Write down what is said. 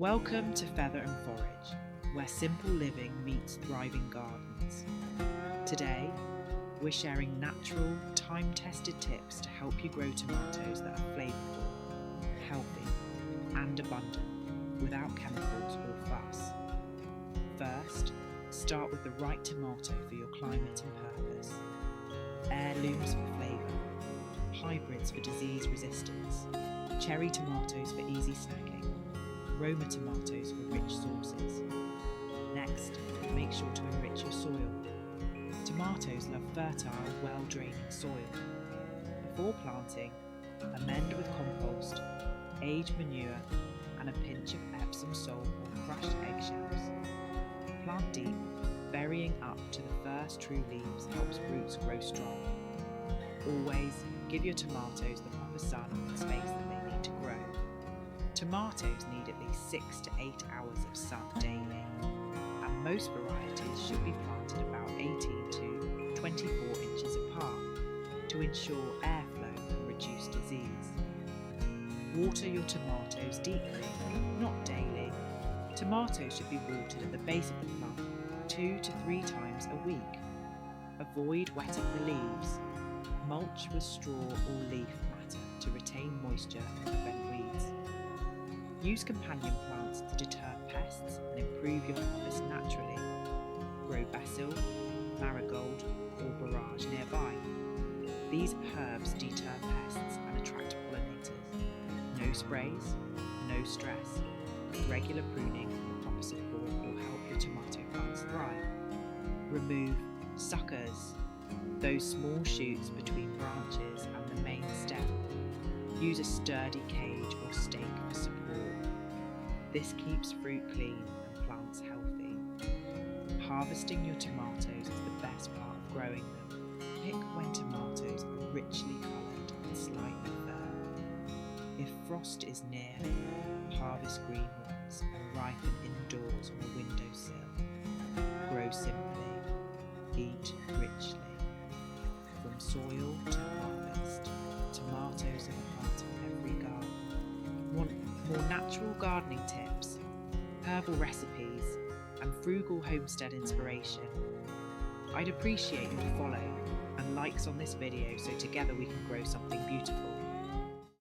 Welcome to Feather&Forage, where simple living meets thriving gardens. Today, we're sharing natural, time-tested tips to help you grow tomatoes that are flavorful, healthy, and abundant without chemicals or fuss. First, start with the right tomato for your climate and purpose. Heirlooms for flavour, hybrids for disease resistance, cherry tomatoes for easy snacking, Roma tomatoes for rich sauces. Next, make sure to enrich your soil. Tomatoes love fertile, well-draining soil. Before planting, amend with compost, aged manure, and a pinch of Epsom salt or crushed eggshells. Plant deep, burying up to the first true leaves helps roots grow strong. Always give your tomatoes the proper sun and space that they need to grow. Tomatoes need at least 6 to 8 hours of sun daily, and most varieties should be planted about 18 to 24 inches apart to ensure airflow and reduce disease. Water your tomatoes deeply, not daily. Tomatoes should be watered at the base of the plant 2 to 3 times a week. Avoid wetting the leaves. Mulch with straw or leaf matter to retain moisture and prevent weeds. Use companion plants to deter pests and improve your harvest naturally. Grow basil, marigold, or borage nearby. These herbs deter pests and attract pollinators. No sprays, no stress. Regular pruning and proper support will help your tomato plants thrive. Remove suckers, those small shoots between branches and the main stem. Use a sturdy cage or stake for support. This keeps fruit clean and plants healthy. Harvesting your tomatoes is the best part of growing them. Pick when tomatoes are richly coloured and slightly firm. If frost is near, harvest green ones and ripen indoors on a windowsill. Grow simply, eat richly. From soil to harvest, tomatoes are a part of every garden. Want more natural gardening tips, herbal recipes, and frugal homestead inspiration? I'd appreciate your follow and likes on this video so together we can grow something beautiful.